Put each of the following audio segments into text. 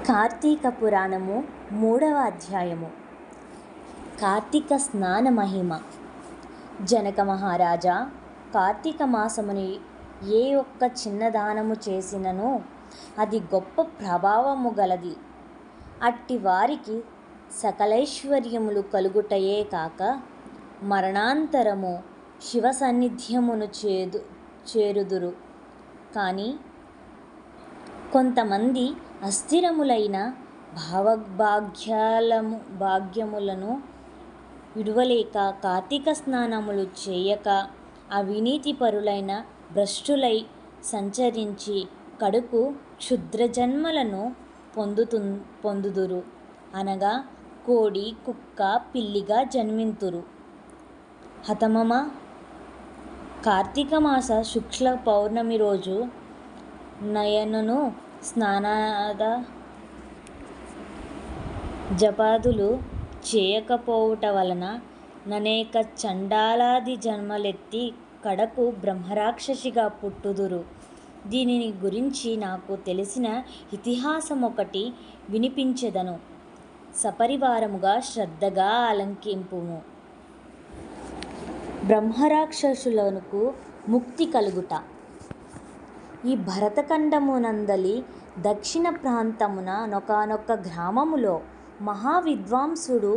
కార్తీక పురాణము 3వ అధ్యాయము. కార్తీక స్నాన మహిమ. జనక మహారాజా, కార్తీక మాసముని ఏ ఒక్క చిన్న దానము చేసినను అది గొప్ప ప్రభావము గలది. అట్టి వారికి సకలైశ్వర్యములు కలుగుటయే కాక మరణాంతరము శివ సన్నిధ్యమును చేరుదురు. కానీ కొంతమంది అస్థిరములైన భాగ్యములను విడువలేక కార్తీక స్నానములు చేయక అవినీతి పరులైన భ్రష్టులై సంచరించి కడుకు క్షుద్రజన్మలను పొందుదురు. అనగా కోడి, కుక్క, పిల్లిగా జన్మింతురు. హతమమ. కార్తీక మాస శుక్ల పౌర్ణమి రోజు నయనను స్నానాద జపాదులు చేయకపోవుట వలన ననేక చండాలాది జన్మలెత్తి కడకు బ్రహ్మరాక్షసిగా పుట్టుదురు. దీనిని గురించి నాకు తెలిసిన ఇతిహాసమొకటి వినిపించెదను. సపరివారముగా శ్రద్ధగా ఆలకింపుము. బ్రహ్మరాక్షసులకు ముక్తి కలుగుట. ఈ భరతఖండమునందలి దక్షిణ ప్రాంతమున నొకానొక గ్రామములో మహావిద్వాంసుడు,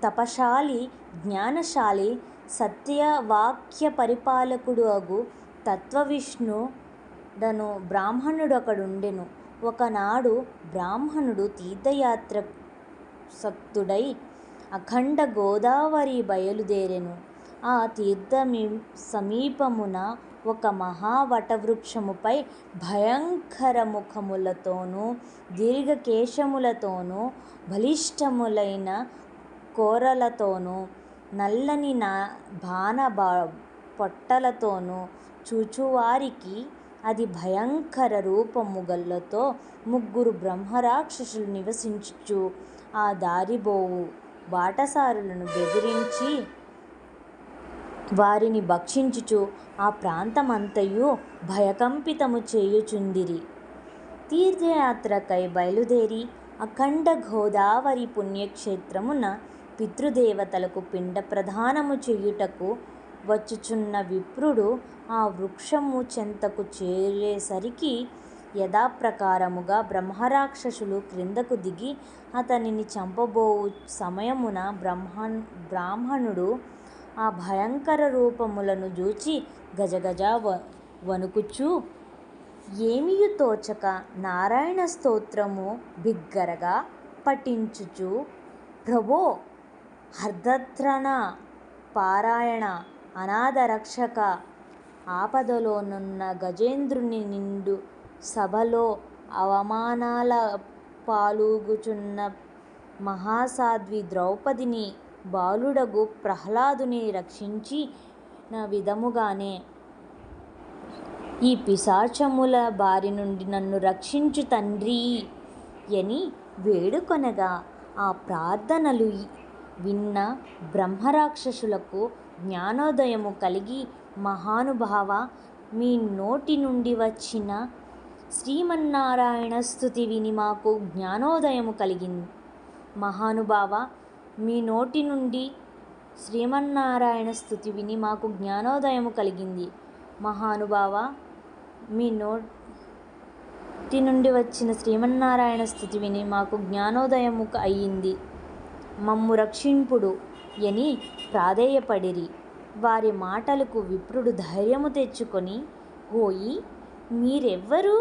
తపశాలి, జ్ఞానశాలి, సత్యవాక్య పరిపాలకుడు అగు తత్వవిష్ణుడను బ్రాహ్మణుడొకడుండెను. ఒకనాడు బ్రాహ్మణుడు తీర్థయాత్రాసక్తుడై అఖండ గోదావరి బయలుదేరెను. ఆ తీర్థ సమీపమున ఒక మహావటవృక్షముపై భయంకర ముఖములతోనూ దీర్ఘకేశములతోనూ బలిష్టములైన కోరలతోనూ నల్లని బాణ పొట్టలతోనూ చూచువారికి అది భయంకర రూపములతో 3 బ్రహ్మరాక్షసులు నివసించుచు ఆ దారిబోవు బాటసారులను బెదిరించి వారిని భక్షించుచు ఆ ప్రాంతమంతయు భయకంపితము చేయుచుండిరి. తీర్థయాత్రకై బయలుదేరి అఖండ గోదావరి పుణ్యక్షేత్రమున పితృదేవతలకు పిండ ప్రదానము చేయుటకు వచ్చుచున్న విప్రుడు ఆ వృక్షము చెంతకు చేరేసరికి యథాప్రకారముగా బ్రహ్మరాక్షసులు క్రిందకు దిగి అతనిని చంపబోవు సమయమున బ్రాహ్మణుడు ఆ భయంకర రూపములను జూచి గజగజ వణుకుచూ ఏమియు తోచక నారాయణ స్తోత్రము బిగ్గరగా పఠించుచు, ప్రభో, హర్దత్రణ పారాయణ, అనాథరక్షక, ఆపదలోనున్న గజేంద్రుని నిండు సభలో అవమానాల పాలుగుచున్న మహాసాధ్వి ద్రౌపదిని బాలుడగు ప్రహ్లాదుని రక్షించిన విధముగానే ఈ పిశాచముల బారి నుండి నన్ను రక్షించు తండ్రీ అని వేడుకొనగా ఆ ప్రార్థనలు విన్న బ్రహ్మరాక్షసులకు జ్ఞానోదయము కలిగి, మహానుభావ, మీ నోటి నుండి వచ్చిన శ్రీమన్నారాయణ స్తుతి విని మాకు జ్ఞానోదయము కలిగింది. మహానుభావ, మీ నోటి నుండి శ్రీమన్నారాయణ స్తుతి విని మాకు జ్ఞానోదయము కలిగింది. మహానుభావ, మీ నోటి నుండి వచ్చిన శ్రీమన్నారాయణ స్తుతి విని మాకు జ్ఞానోదయము అయ్యింది. మమ్ము రక్షింపుడు అని ప్రాధేయపడిరి. వారి మాటలకు విప్రుడు ధైర్యము తెచ్చుకొని, ఓయి, మీరెవ్వరు?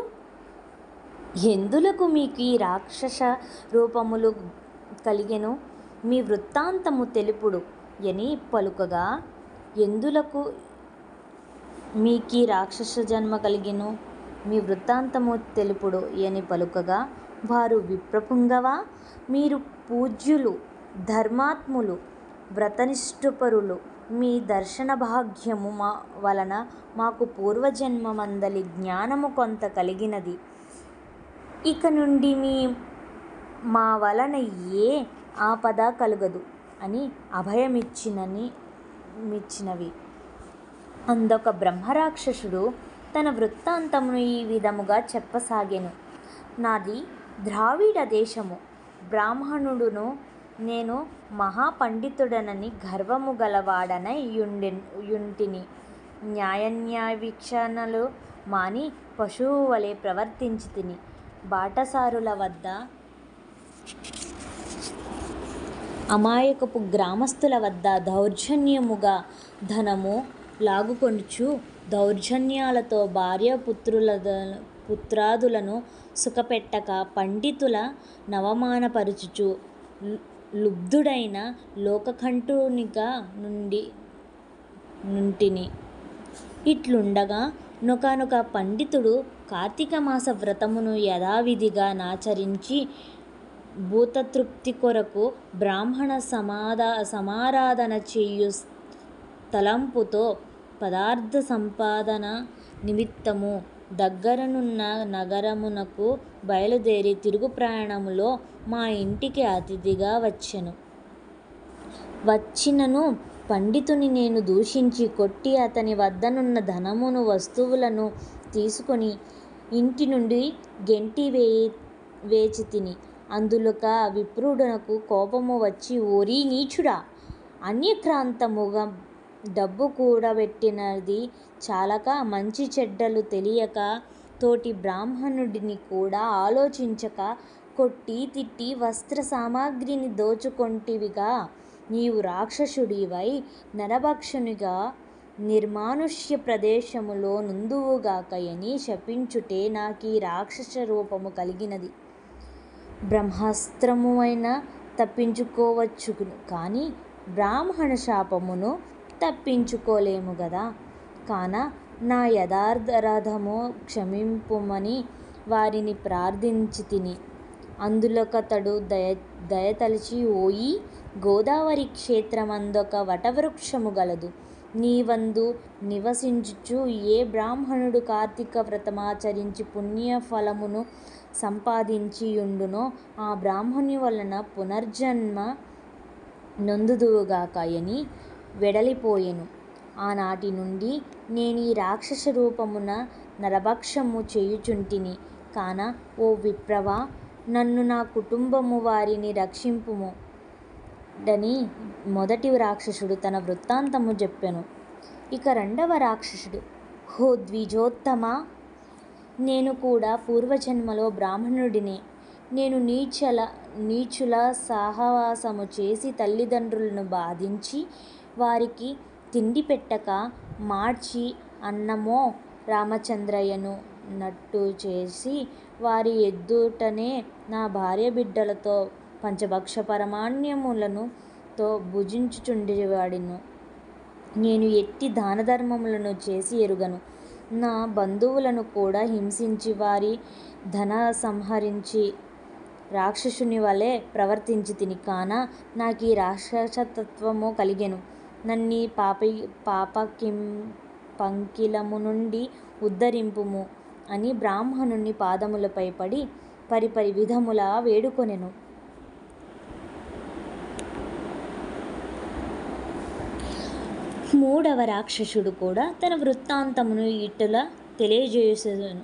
ఎందులకు మీకు ఈ రాక్షస రూపములు కలిగెను? మీ వృత్తాంతము తెలుపుడు అని పలుకగా, ఎందులకు మీకీ రాక్షస జన్మ కలిగెను? మీ వృత్తాంతము తెలుపుడు అని పలుకగా, వారు, విప్రపుంగవా, మీరు పూజ్యులు, ధర్మాత్ములు, వ్రతనిష్ఠపరులు. మీ దర్శన భాగ్యము వలన మాకు పూర్వజన్మమందలి జ్ఞానము కొంత కలిగినది. ఇక నుండి మా వలన ఏ ఆపద కలుగదు అని అభయమిచ్చినవి. అందొక బ్రహ్మరాక్షసుడు తన వృత్తాంతమును ఈ విధముగా చెప్పసాగెను. నాది ద్రావిడ దేశము బ్రాహ్మణుడును నేను మహాపండితుడనని గర్వము గలవాడనై యుంటిని. న్యాయవీక్షణలు మాని పశువు వలె ప్రవర్తించి తిని. బాటసారుల వద్ద అమాయకపు గ్రామస్తుల వద్ద దౌర్జన్యముగా ధనము లాగుకొనుచు దౌర్జన్యాలతో పుత్రాదులను సుఖపెట్టక పండితుల నవమానపరుచుచు లుబ్ధుడైన లోకకంఠునిగా నుంటిని. ఇట్లుండగా నొకనొక పండితుడు కార్తీకమాస వ్రతమును యథావిధిగా నాచరించి భూతతృప్తి కొరకు బ్రాహ్మణ సమారాధన చేయు తలంపుతో పదార్థ సంపాదన నిమిత్తము దగ్గరనున్న నగరమునకు బయలుదేరి తిరుగు ప్రయాణములో మా ఇంటికి అతిథిగా వచ్చినను పండితుని నేను దూషించి కొట్టి అతని వద్దనున్న ధనమును వస్తువులను తీసుకొని ఇంటి నుండి గెంటి వేచి తిని. అందులొక విప్రుడనకు కోపము వచ్చి, ఓరీ నీచుడా, అన్యక్రాంతముగా డబ్బు కూడబెట్టినది చాలక మంచి చెడ్డలు తెలియక తోటి బ్రాహ్మణుడిని కూడా ఆలోచించక కొట్టి తిట్టి వస్త్ర సామగ్రిని దోచుకొంటివిగా, నీవు రాక్షసుడివై నరభక్షకునిగా నిర్మానుష్య ప్రదేశములో నుందువుగాక అని శపించుటే నాకీ రాక్షస రూపము కలిగినది. బ్రహ్మాస్త్రమువైనా తప్పించుకోవచ్చును కాని బ్రాహ్మణ శాపమును తప్పించుకోలేము గదా. కాన నా యథార్థరథము క్షమింపుమని వారిని ప్రార్థించి తిని. అందులొకతడు దయతలచి, ఓయి గోదావరి క్షేత్రమందొక వటవృక్షము గలదు. నీవందు నివసించుచు ఏ బ్రాహ్మణుడు కార్తీక వ్రతమాచరించి పుణ్యఫలమును సంపాదించి యుండునో ఆ బ్రాహ్మణుని వలన పునర్జన్మ నొందుదువుగాక అని వెడలిపోయెను. ఆనాటి నుండి నేనీ రాక్షస రూపమున నరభక్షము చేయుచుంటిని. కాన ఓ విప్రవా, నన్ను నా కుటుంబము వారిని రక్షింపుము డని మొదటి రాక్షసుడు తన వృత్తాంతము చెప్పెను. ఇక రెండవ రాక్షసుడు, హో ద్విజోత్తమా, నేను కూడా పూర్వజన్మలో బ్రాహ్మణుడినే. నేను నీచుల సహవాసము చేసి తల్లిదండ్రులను బాధించి వారికి తిండి పెట్టక మార్చి అన్నమో రామచంద్రయ్యను నట్టు చేసి వారి ఎదుటనే నా భార్య బిడ్డలతో పంచభక్ష పరమాన్యములను తో భుజించుచుండేవాడిను. నేను ఎట్టి దానధర్మములను చేసి ఎరుగను. నా బంధువులను కూడా హింసించి వారి ధన సంహరించి రాక్షసుని వలె ప్రవర్తించి తిని. కాన నాకీ రాక్షసత్వము కలిగెను. నన్నీ పంకిలము నుండి ఉద్ధరింపుము అని బ్రాహ్మణుని పాదములపై పడి పరిపరి విధములా వేడుకొనెను. మూడవ రాక్షసుడు కూడా తన వృత్తాంతమును ఇటులా తెలియజేసెను.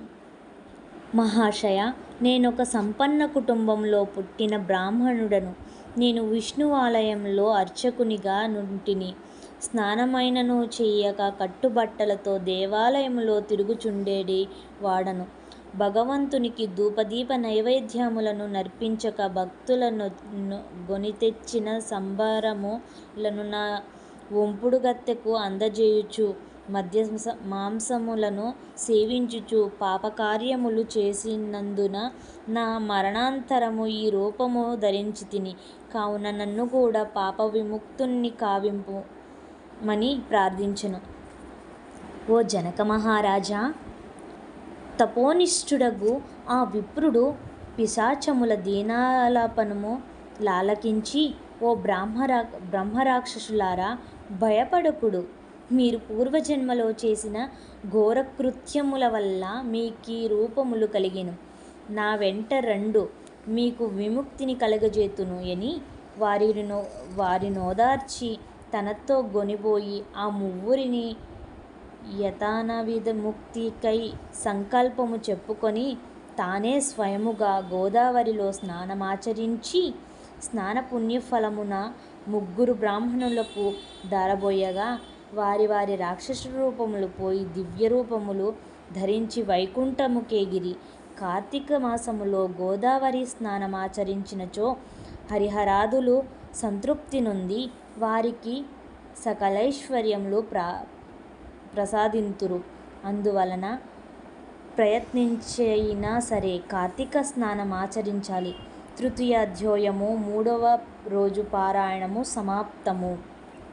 మహాశయ, నేనొక సంపన్న కుటుంబంలో పుట్టిన బ్రాహ్మణుడను. నేను విష్ణువాలయంలో అర్చకునిగా నుంటిని. స్నానమైనను చెయ్యక కట్టుబట్టలతో దేవాలయములో తిరుగుచుండేడి వాడను. భగవంతునికి ధూపదీప నైవేద్యములను నర్పించక భక్తులను గొనితెచ్చిన సంభారములను నా ఒంపుడు గత్తెకు అందజేయుచు మాంసములను సేవించుచు పాపకార్యములు చేసినందున నా మరణాంతరము ఈ రూపము ధరించి తిని. కావున నన్ను కూడా పాప విముక్తుణ్ణి కావింపుమని ప్రార్థించెను. ఓ జనక మహారాజా, తపోనిష్ఠుడగు ఆ విప్రుడు పిశాచముల దీనాలాపనము లాలకించి, ఓ బ్రహ్మరాక్షసులారా, భయపడకుడు. మీరు పూర్వజన్మలో చేసిన ఘోరకృత్యముల వల్ల మీకీ రూపములు కలిగెను. నా వెంట రండు, మీకు విముక్తిని కలగజేతును అని వారినోదార్చి తనతో గొనిపోయి ఆ మువ్వురిని యథావిధముక్తికై సంకల్పము చెప్పుకొని తానే స్వయముగా గోదావరిలో స్నానమాచరించి స్నాన పుణ్యఫలమున 3 బ్రాహ్మణులకు ధారబోయగా వారి వారి రాక్షస రూపములు పోయి దివ్య రూపములు ధరించి వైకుంఠముకేగిరి. కార్తీక మాసములో గోదావరి స్నానమాచరించినచో హరిహరాదులు సంతృప్తి నొంది వారికి సకలైశ్వర్యములు ప్రసాదింతురు. అందువలన ప్రయత్నించైనా సరే కార్తీక స్నానం ఆచరించాలి. తృతీయ అధ్యాయము 3వ రోజు పారాయణము సమాప్తము.